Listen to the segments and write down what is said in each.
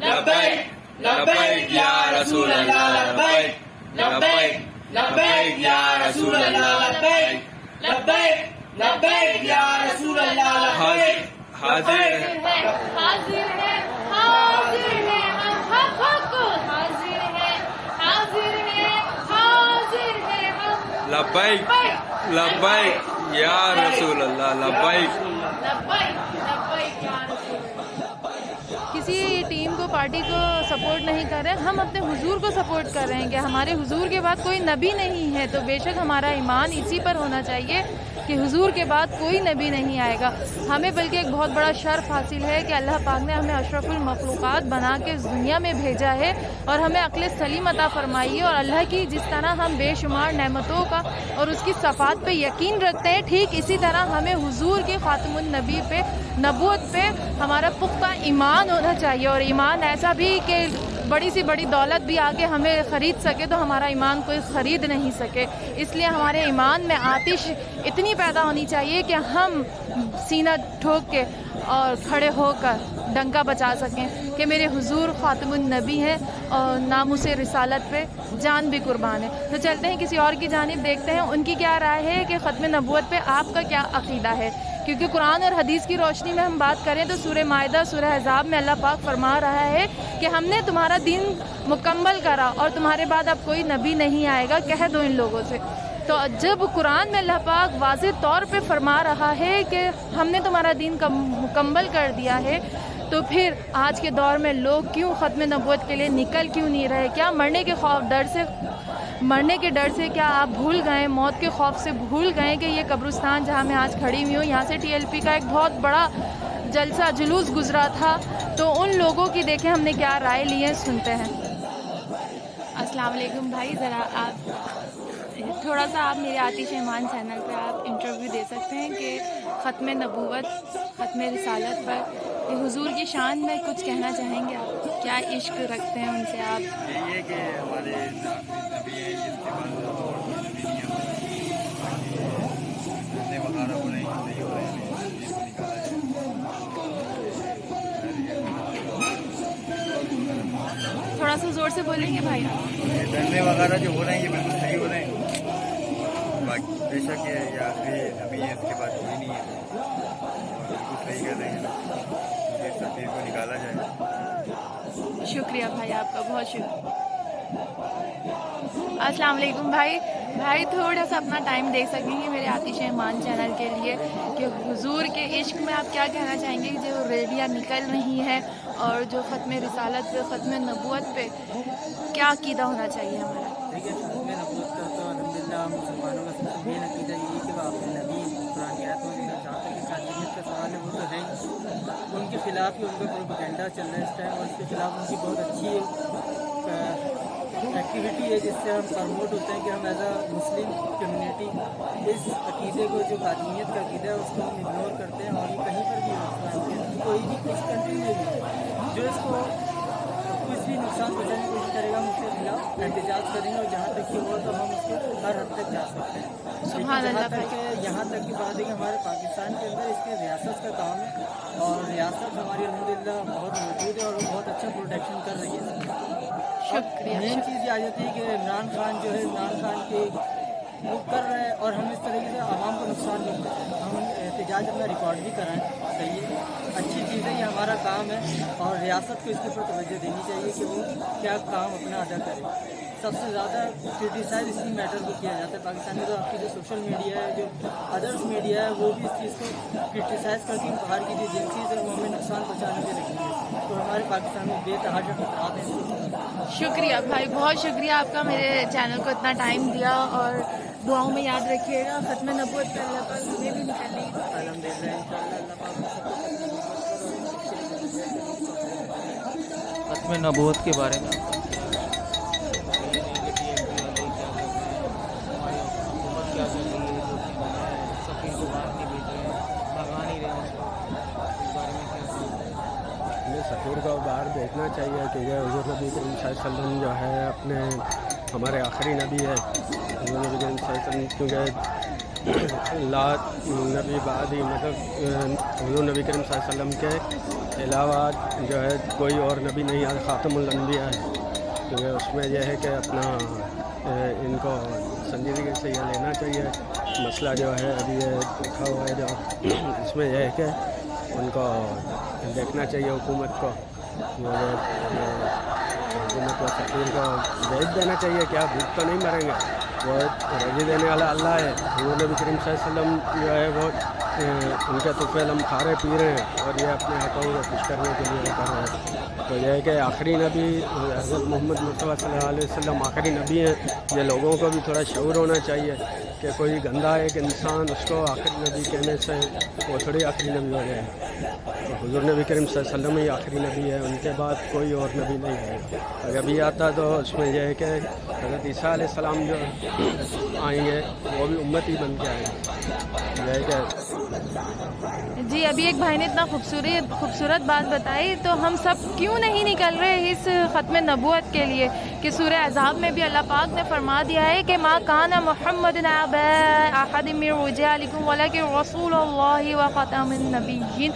لبیک لبیک یا رسول اللہ لبیک لبیک لبیک یا رسول اللہ لبیک لبیک لبیک یا رسول اللہ لبیک حاضر ہے حاضر ہے حاضر ہے ہم حق حق حاضر ہے حاضر ہے حاضر ہے ہم لبیک لبیک یا رسول اللہ لبیک لبیک لبیک یا رسول اللہ۔ کسی ٹیم کو پارٹی کو سپورٹ نہیں کر رہے، ہم اپنے حضور کو سپورٹ کر رہے ہیں کہ ہمارے حضور کے بعد کوئی نبی نہیں ہے، تو بے شک ہمارا ایمان اسی پر ہونا چاہیے کہ حضور کے بعد کوئی نبی نہیں آئے گا۔ ہمیں بلکہ ایک بہت بڑا شرف حاصل ہے کہ اللہ پاک نے ہمیں اشرف المخلوقات بنا کے اس دنیا میں بھیجا ہے اور ہمیں عقل سلیم عطا فرمائی ہے، اور اللہ کی جس طرح ہم بے شمار نعمتوں کا اور اس کی صفات پہ یقین رکھتے ہیں، ٹھیک اسی طرح ہمیں حضور کے خاتم النبی پہ، نبوت پہ ہمارا پختہ ایمان ہونا چاہیے، اور ایمان ایسا بھی کہ بڑی سی بڑی دولت بھی آ کے ہمیں خرید سکے تو ہمارا ایمان کوئی خرید نہیں سکے۔ اس لیے ہمارے ایمان میں آتش اتنی پیدا ہونی چاہیے کہ ہم سینہ ٹھوک کے اور کھڑے ہو کر ڈنکا بجا سکیں کہ میرے حضور خاتم النبی ہیں اور ناموس رسالت پہ جان بھی قربان ہے۔ تو چلتے ہیں کسی اور کی جانب، دیکھتے ہیں ان کی کیا رائے ہے کہ ختم نبوت پہ آپ کا کیا عقیدہ ہے، کیونکہ قرآن اور حدیث کی روشنی میں ہم بات کریں تو سورہ مائدہ سورہ احزاب میں اللہ پاک فرما رہا ہے کہ ہم نے تمہارا دین مکمل کرا اور تمہارے بعد اب کوئی نبی نہیں آئے گا، کہہ دو ان لوگوں سے۔ تو جب قرآن میں اللہ پاک واضح طور پہ فرما رہا ہے کہ ہم نے تمہارا دین مکمل کر دیا ہے، تو پھر آج کے دور میں لوگ کیوں ختم نبوت کے لیے نکل کیوں نہیں رہے؟ کیا مرنے کے ڈر سے کیا آپ بھول گئے، موت کے خوف سے بھول گئے کہ یہ قبرستان جہاں میں آج کھڑی ہوئی ہوں، یہاں سے TLP کا ایک بہت بڑا جلسہ جلوس گزرا تھا؟ تو ان لوگوں کی دیکھیں ہم نے کیا رائے لی ہے، سنتے ہیں۔ السلام علیکم بھائی، ذرا آپ تھوڑا سا آپ میرے آتش ایمان چینل پہ آپ انٹرویو دے سکتے ہیں کہ ختم نبوت، ختم رسالت پر یہ حضور کی شان میں کچھ کہنا چاہیں گے؟ آپ کیا عشق رکھتے ہیں ان سے آپ؟ یہی ہے کہ ہمارے نبی ہیں جس کے بعد اور کوئی نبی نہیں ہے ہمارے وغیرہ ہو رہے ہیں نہیں ہو رہے ہیں اس کو نکالا جائے۔ تھوڑا سا زور سے بولیں گے بھائی؟ دھرنے وغیرہ جو ہو رہے ہیں یہ بالکل صحیح ہو رہے ہیں، باقی بے شک یہ آخری نبی ہے، اس کے بعد کوئی نہیں ہے، بالکل صحیح کر رہے ہیں، اس تقدیر کو نکالا جائے۔ شکریہ بھائی، آپ کا بہت شکریہ۔ السلام علیکم بھائی، تھوڑا سا اپنا ٹائم دے سکیں گے میرے آتش ایمان چینل کے لیے کہ حضور کے عشق میں آپ کیا کہنا چاہیں گے، جو ریلیاں نکل رہی ہیں اور جو ختم رسالت پہ، ختم نبوت پہ کیا عقیدہ ہونا چاہیے ہمارا؟ دیکھیے ختم نبوت کا تو الحمدللہ مسلمانوں کا سب سے مین عقیدہ یہی ہے کہ وہ آخری نبی قرآن کی آیتوں سے جہاں تک کہ قادریت کا سوال ہے وہ تو ہے ہی، ان کے خلاف ہی ان کا پروپیگنڈا چل رہا ہے اس ٹائم، اور اس کے خلاف ان کی بہت اچھی ایکٹیویٹی ہے جس سے ہم پروموٹ ہوتے ہیں کہ ہم ایز اے مسلم کمیونٹی اس عقیدے کو، جو قادریت کا عقیدہ ہے اس کو ہم اگنور کرتے ہیں، اور یہ کہیں پر بھی ہو، کوئی بھی اس کنٹری میں بھی جو اس کو کچھ بھی نقصان پہنچانے کی کوشش کرے گا ہم اس کے خلاف احتجاج کریں گے، اور جہاں تک کہ ہوا تو ہم اس کے ہر حد تک جا سکتے ہیں۔ سبحان جہاں اللہ تک کہ یہاں تک کی بات ہے کہ ہمارے پاکستان کے اندر اس کے ریاست کا کام ہے، اور ریاست ہماری الحمدللہ بہت موجود ہے اور وہ بہت اچھا پروٹیکشن کر رہی ہے۔ شکریہ۔ مین چیز یہ آ جاتی ہے کہ عمران خان جو ہے، عمران خان کے وہ کر رہے ہیں اور ہم اس طریقے سے عوام کو نقصان نہیں پہنچائیں، ہم احتجاج اپنا ریکارڈ بھی کرائیں، صحیح ہے، اچھی چیز ہے، یہ ہمارا کام ہے، اور ریاست کو اس کے اوپر توجہ دینی چاہیے کہ وہ کیا کام اپنا ادا کرے۔ سب سے زیادہ کرٹیسائز اسی میٹر کو کیا جاتا ہے پاکستان میں، تو آپ کی جو سوشل میڈیا ہے، جو ادرس میڈیا ہے، وہ بھی اس چیز کو کرٹیسائز کر کے باہر کی جو ایجنسیز ہیں وہ ہمیں نقصان پہنچانے کے لگی ہے، تو ہمارے پاکستان میں بے تحاشا خطرات ہیں۔ شکریہ بھائی، بہت شکریہ آپ کا میرے چینل کو اتنا ٹائم دیا، اور دعاؤں میں یاد رکھیے گا۔ ختم نبوت پہ اللہ پاک ہمیں بھی نکالنے کی الحمدللہ انشاءاللہ اللہ پاک ہم سب کو ختم نبوت کے بارے میں حکومت کیا چل رہی ہے، سفیر کو باہر نہیں بھیج رہے ہیں، بھگا نہیں رہے ہیں، اس بارے میں کیا؟ ہمیں سفیر کو باہر بھیجنا چاہیے، کیونکہ حضور نبی کریم صلی اللہ علیہ وسلم جو ہے اپنے ہمارے آخری نبی ہے، حضور نبی کریم صلی اللہ علیہ وسلم، کیونکہ لا نبی بعد ہی، مطلب حضور نبی کریم صلی اللہ علیہ وسلم کے علاوہ جو ہے کوئی اور نبی نہیں ہے، خاتم الانبیاء ہے، کیونکہ اس میں یہ ہے کہ اپنا ان کو سنجیدگی سے یہ لینا چاہیے۔ مسئلہ جو ہے ابھی یہ لکھا ہوا ہے جو اس میں یہ ہے کہ ان کو دیکھنا چاہیے حکومت کو، حکومت و سفیر کو بھیج دینا چاہیے، کیا بھوک تو نہیں مریں گے، وہ روزی دینے والا اللہ ہے۔ حضور نبی کریم صلی اللہ علیہ وسلم جو ہے وہ ان کے طفیل ہم کھا رہے پی رہے ہیں اور یہ اپنے حقوں کو خوش کرنے کے لیے کر رہے ہیں۔ تو یہ ہے کہ آخری نبی حضرت محمد مصطفیٰ صلی اللہ علیہ وسلم آخری نبی ہیں، یہ لوگوں کو بھی تھوڑا شعور ہونا چاہیے کہ کوئی گندا ایک انسان اس کو آخری نبی کہنے سے وہ تھوڑی آخری نبی ہو جائے۔ تو حضور نبی کریم صلی اللہ علیہ وسلم ہی آخری نبی ہے، ان کے بعد کوئی اور نبی نہیں ہے۔ اگر بھی آتا تو اس میں یہ ہے کہ حضرت عیسیٰ علیہ السلام جو آئیں گے وہ بھی امت ہی بن کے آئیں گے۔ یہ ہے کہ جی ابھی ایک بھائی نے اتنا خوبصورت بات بتائی، تو ہم سب کیوں نہیں نکل رہے اس ختم نبوت کے لیے کہ سورہ احزاب میں بھی اللہ پاک نے فرما دیا ہے کہ ما کان محمد ابا احد من رجالکم ولکن رسول اللہ وخاتم النبیین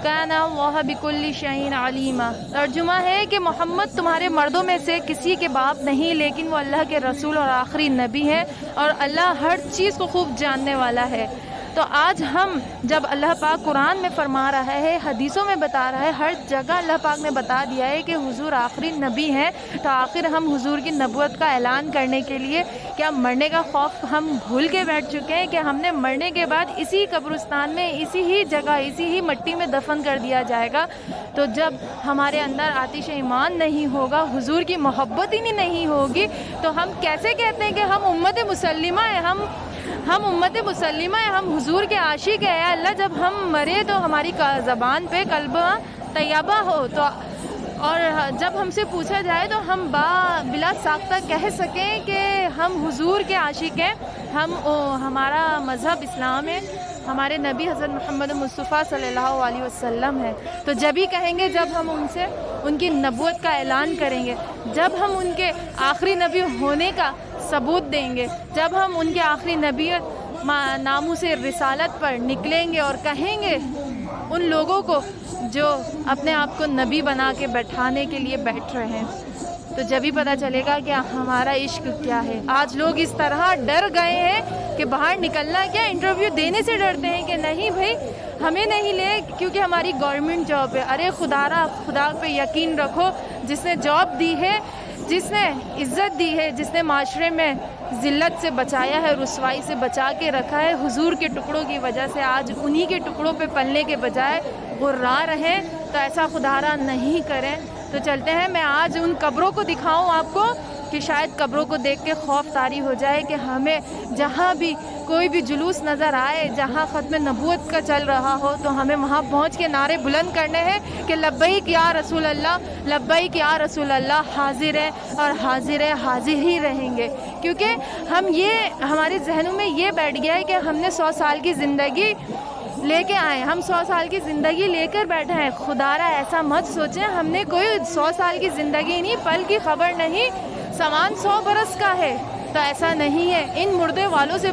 کان اللہ بکل شیء علیما۔ ترجمہ ہے کہ محمد تمہارے مردوں میں سے کسی کے باپ نہیں، لیکن وہ اللہ کے رسول اور آخری نبی ہے، اور اللہ ہر چیز کو خوب جاننے والا ہے۔ تو آج ہم جب اللہ پاک قرآن میں فرما رہا ہے، حدیثوں میں بتا رہا ہے، ہر جگہ اللہ پاک نے بتا دیا ہے کہ حضور آخری نبی ہیں، تو آخر ہم حضور کی نبوت کا اعلان کرنے کے لیے کیا مرنے کا خوف ہم بھول کے بیٹھ چکے ہیں کہ ہم نے مرنے کے بعد اسی قبرستان میں، اسی ہی جگہ، اسی ہی مٹی میں دفن کر دیا جائے گا؟ تو جب ہمارے اندر آتش ایمان نہیں ہوگا، حضور کی محبت ہی نہیں ہوگی، تو ہم کیسے کہتے ہیں کہ ہم امت مسلمہ ہیں، ہم امت مسلمہ ہیں، ہم حضور کے عاشق ہیں؟ اللہ جب ہم مرے تو ہماری زبان پہ کلمہ طیبہ ہو، تو اور جب ہم سے پوچھا جائے تو ہم بلا ساختہ کہہ سکیں کہ ہم حضور کے عاشق ہیں، ہمارا مذہب اسلام ہے، ہمارے نبی حضرت محمد مصطفیٰ صلی اللہ علیہ وسلم ہے۔ تو جب ہی کہیں گے جب ہم ان سے ان کی نبوت کا اعلان کریں گے، جب ہم ان کے آخری نبی ہونے کا ثبوت دیں گے، جب ہم ان کے آخری نبی ناموں سے رسالت پر نکلیں گے اور کہیں گے ان لوگوں کو جو اپنے آپ کو نبی بنا کے بیٹھانے کے لیے بیٹھ رہے ہیں، تو جب ہی پتہ چلے گا کہ ہمارا عشق کیا ہے۔ آج لوگ اس طرح ڈر گئے ہیں کہ باہر نکلنا کیا، انٹرویو دینے سے ڈرتے ہیں کہ نہیں بھائی ہمیں نہیں لے کیونکہ ہماری گورنمنٹ جاب ہے۔ ارے خدا پہ یقین رکھو، جس نے جاب دی ہے، جس نے عزت دی ہے، جس نے معاشرے میں ذلت سے بچایا ہے، رسوائی سے بچا کے رکھا ہے، حضور کے ٹکڑوں کی وجہ سے آج انہی کے ٹکڑوں پہ پلنے کے بجائے غرا رہیں، تو ایسا خدارا نہیں کریں۔ تو چلتے ہیں، میں آج ان قبروں کو دکھاؤں آپ کو کہ شاید قبروں کو دیکھ کے خوف طاری ہو جائے کہ ہمیں جہاں بھی کوئی بھی جلوس نظر آئے، جہاں ختم نبوت کا چل رہا ہو، تو ہمیں وہاں پہنچ کے نعرے بلند کرنے ہیں کہ لبیک یا رسول اللہ، لبیک یا رسول اللہ، حاضر ہے اور حاضر ہے، حاضر ہی رہیں گے۔ کیونکہ ہمارے ذہنوں میں یہ بیٹھ گیا ہے کہ ہم نے 100 سال کی زندگی لے کے آئے، ہم 100 سال کی زندگی لے کر بیٹھے ہیں۔ خدارا ایسا مت سوچیں، ہم نے کوئی 100 سال کی زندگی نہیں، پل کی خبر نہیں، سامان 100 برس کا ہے، تو ایسا نہیں ہے۔ ان مردے والوں سے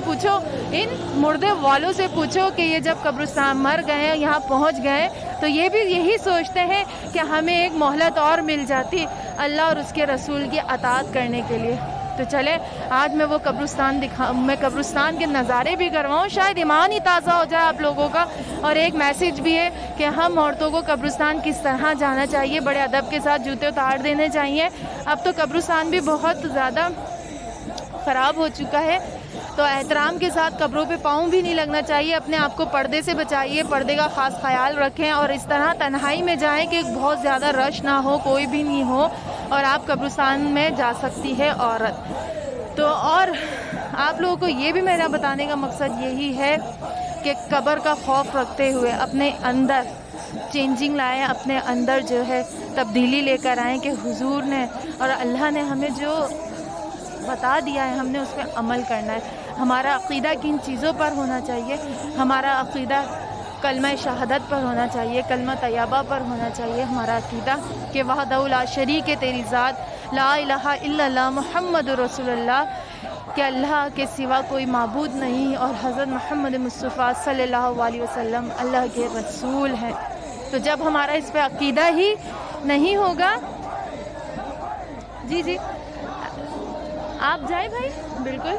پوچھو کہ یہ جب قبرستان مر گئے، یہاں پہنچ گئے، تو یہ بھی یہی سوچتے ہیں کہ ہمیں ایک مہلت اور مل جاتی اللہ اور اس کے رسول کی اطاعت کرنے کے لیے۔ تو چلے آج میں وہ قبرستان کے نظارے بھی کرواؤں، شاید ایمان ہی تازہ ہو جائے آپ لوگوں کا۔ اور ایک میسیج بھی ہے کہ ہم عورتوں کو قبرستان کس طرح جانا چاہیے، بڑے ادب کے ساتھ جوتے اتار دینے چاہیے۔ اب تو قبرستان بھی بہت زیادہ خراب ہو چکا ہے، تو احترام کے ساتھ قبروں پہ پاؤں بھی نہیں لگنا چاہیے۔ اپنے آپ کو پردے سے بچائیے، پردے کا خاص خیال رکھیں، اور اس طرح تنہائی میں جائیں کہ بہت زیادہ رش نہ ہو، کوئی بھی نہیں ہو، اور آپ قبرستان میں جا سکتی ہے عورت۔ تو اور آپ لوگوں کو یہ بھی میرا بتانے کا مقصد یہی ہے کہ قبر کا خوف رکھتے ہوئے اپنے اندر چینجنگ لائیں، اپنے اندر جو ہے تبدیلی لے کر آئیں کہ حضور نے اور اللہ نے ہمیں جو بتا دیا ہے ہم نے اس پہ عمل کرنا ہے۔ ہمارا عقیدہ کن چیزوں پر ہونا چاہیے؟ ہمارا عقیدہ کلمہ شہادت پر ہونا چاہیے، کلمہ طیبہ پر ہونا چاہیے ہمارا عقیدہ کہ وحدہ لا شریک تیری ذات، لا الہ الا اللہ محمد رسول اللہ، کہ اللہ کے سوا کوئی معبود نہیں، اور حضرت محمد مصطفیٰ صلی اللہ علیہ وسلم اللہ کے رسول ہیں۔ تو جب ہمارا اس پہ عقیدہ ہی نہیں ہوگا، جی آپ جائیں بھائی، بالکل،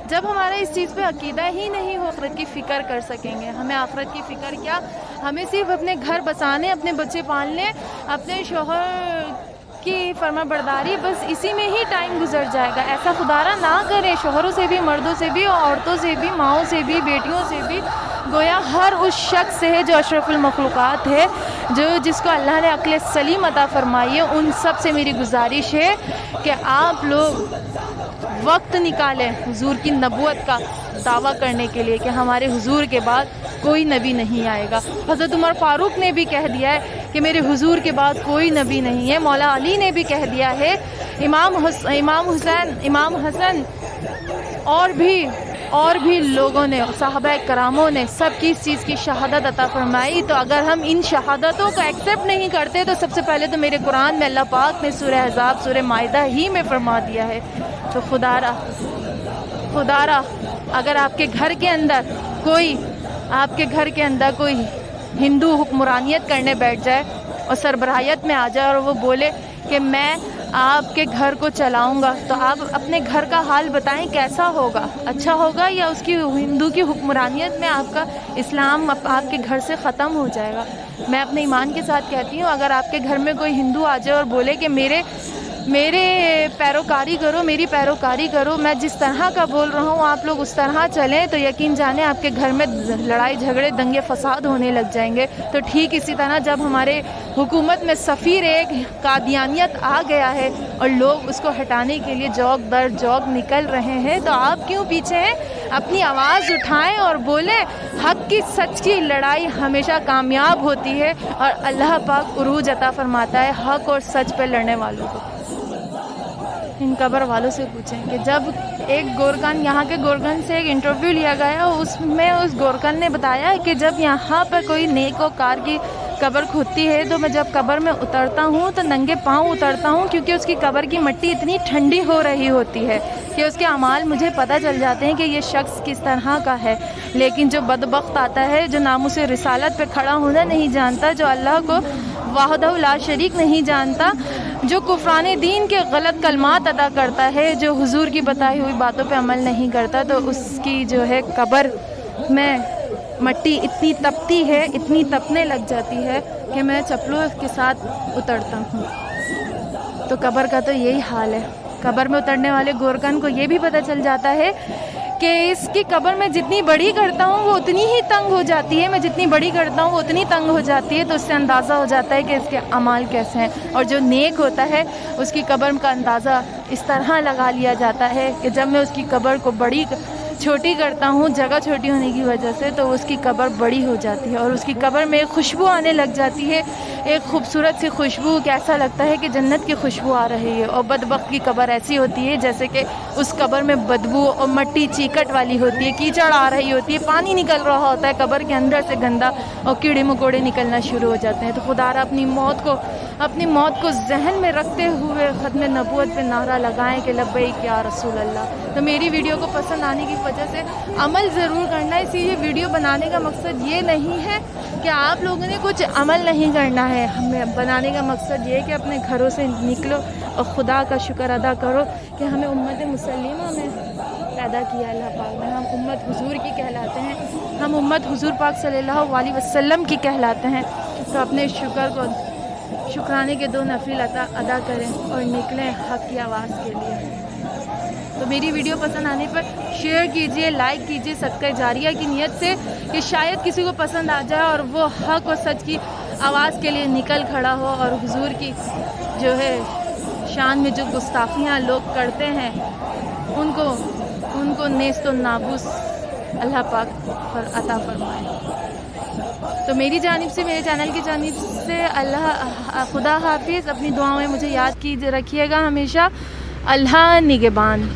جب ہمارا اس چیز پہ عقیدہ ہی نہیں ہو، آخرت کی فکر کر سکیں گے. ہمیں آخرت کی فکر کیا، ہمیں صرف اپنے گھر بسانے، اپنے بچے پالنے، اپنے شوہر کی فرما برداری، بس اسی میں ہی ٹائم گزر جائے گا. ایسا خدارا نہ کریں، شوہروں سے بھی، مردوں سے بھی، عورتوں سے بھی، ماؤں سے بھی، بیٹیوں سے بھی، گویا ہر اس شخص سے ہے جو اشرف المخلوقات ہے، جس کو اللہ نے عقل سلیم عطا فرمائی ہے. ان سب سے میری گزارش ہے کہ آپ لوگ وقت نکالیں حضور کی نبوت کا دعویٰ کرنے کے لیے کہ ہمارے حضور کے بعد کوئی نبی نہیں آئے گا. حضرت عمر فاروق نے بھی کہہ دیا ہے کہ میرے حضور کے بعد کوئی نبی نہیں ہے. مولا علی نے بھی کہہ دیا ہے. امام حسن اور بھی لوگوں نے، صحابہ کراموں نے سب کی اس چیز کی شہادت عطا فرمائی. تو اگر ہم ان شہادتوں کو ایکسیپٹ نہیں کرتے تو سب سے پہلے تو میرے قرآن میں اللہ پاک نے سورہ احزاب، سورہ مائدہ ہی میں فرما دیا ہے. تو خدا را اگر آپ کے گھر کے اندر کوئی ہندو حکمرانیت کرنے بیٹھ جائے اور سربراہیت میں آ جائے اور وہ بولے کہ میں آپ کے گھر کو چلاؤں گا، تو آپ اپنے گھر کا حال بتائیں کیسا ہوگا؟ اچھا ہوگا یا اس کی ہندو کی حکمرانیت میں آپ کا اسلام آپ کے گھر سے ختم ہو جائے گا؟ میں اپنے ایمان کے ساتھ کہتی ہوں، اگر آپ کے گھر میں کوئی ہندو آ جائے اور بولے کہ میرے پیروکاری کرو، میری پیروکاری کرو، میں جس طرح کا بول رہا ہوں آپ لوگ اس طرح چلیں، تو یقین جانیں آپ کے گھر میں لڑائی جھگڑے، دنگے فساد ہونے لگ جائیں گے. تو ٹھیک اسی طرح جب ہمارے حکومت میں سفیر ایک قادیانیت آ گیا ہے اور لوگ اس کو ہٹانے کے لیے جوگ در جوگ نکل رہے ہیں، تو آپ کیوں پیچھے ہیں؟ اپنی آواز اٹھائیں اور بولیں. حق کی، سچ کی لڑائی ہمیشہ کامیاب ہوتی ہے اور اللہ پاک عروج عطا فرماتا ہے حق اور سچ پہ لڑنے والوں کو. ان قبر والوں سے پوچھیں کہ جب ایک گورکن، یہاں کے گورکن سے ایک انٹرویو لیا گیا، اس میں اس گورکن نے بتایا کہ جب یہاں پر کوئی نیک و کار کی قبر کھودتی ہے تو میں جب قبر میں اترتا ہوں تو ننگے پاؤں اترتا ہوں، کیونکہ اس کی قبر کی مٹی اتنی ٹھنڈی ہو رہی ہوتی ہے کہ اس کے اعمال مجھے پتہ چل جاتے ہیں کہ یہ شخص کس طرح کا ہے. لیکن جو بدبخت آتا ہے، جو ناموس رسالت پہ کھڑا ہونا نہیں جانتا، جو اللہ کو وحدہ لا شریک نہیں جانتا، جو کفران دین کے غلط کلمات ادا کرتا ہے، جو حضور کی بتائی ہوئی باتوں پہ عمل نہیں کرتا، تو اس کی جو ہے قبر میں مٹی اتنی تپتی ہے، اتنی تپنے لگ جاتی ہے کہ میں چپلوں کے ساتھ اترتا ہوں. تو قبر کا تو یہی حال ہے. قبر میں اترنے والے گورکن کو یہ بھی پتہ چل جاتا ہے کہ اس کی قبر میں جتنی بڑی کرتا ہوں وہ اتنی ہی تنگ ہو جاتی ہے، میں جتنی بڑی کرتا ہوں وہ اتنی تنگ ہو جاتی ہے. تو اس سے اندازہ ہو جاتا ہے کہ اس کے اعمال کیسے ہیں. اور جو نیک ہوتا ہے اس کی قبر کا اندازہ اس طرح لگا لیا جاتا ہے کہ جب میں اس کی قبر کو چھوٹی کرتا ہوں، جگہ چھوٹی ہونے کی وجہ سے، تو اس کی قبر بڑی ہو جاتی ہے اور اس کی قبر میں ایک خوشبو آنے لگ جاتی ہے، ایک خوبصورت سی خوشبو کہ ایسا لگتا ہے کہ جنت کی خوشبو آ رہی ہے. اور بدبخت کی قبر ایسی ہوتی ہے جیسے کہ اس قبر میں بدبو اور مٹی چیکٹ والی ہوتی ہے، کیچڑ آ رہی ہوتی ہے، پانی نکل رہا ہوتا ہے قبر کے اندر سے گندا، اور کیڑے مکوڑے نکلنا شروع ہو جاتے ہیں. تو خدا را اپنی موت کو ذہن میں رکھتے ہوئے ختم نبوت پہ نعرہ لگائیں کہ لبیک یا رسول اللہ. تو میری ویڈیو کو پسند آنے کی وجہ سے عمل ضرور کرنا. اسی لیے ویڈیو بنانے کا مقصد یہ نہیں ہے کہ آپ لوگوں نے کچھ عمل نہیں کرنا ہے. ہمیں بنانے کا مقصد یہ ہے کہ اپنے گھروں سے نکلو اور خدا کا شکر ادا کرو کہ ہمیں امت مسلمہ میں پیدا کیا اللہ پاک نے. ہم امت حضور کی کہلاتے ہیں، ہم امت حضور پاک صلی اللہ علیہ وسلم کی کہلاتے ہیں. تو اپنے شکرانے کے 2 نفل ادا کریں اور نکلیں حق کی آواز کے لیے. تو میری ویڈیو پسند آنے پر شیئر کیجئے، لائک کیجئے صدقہ جاریہ کی نیت سے کہ شاید کسی کو پسند آ جائے اور وہ حق اور سچ کی آواز کے لیے نکل کھڑا ہو اور حضور کی جو ہے شان میں جو گستاخیاں لوگ کرتے ہیں ان کو نیست و نابوس اللہ پاک پر عطا فرمائے. تو میری جانب سے، میرے چینل کی جانب سے خدا حافظ. اپنی دعاؤں میں مجھے یاد رکھیے گا ہمیشہ. اللہ نگہبان.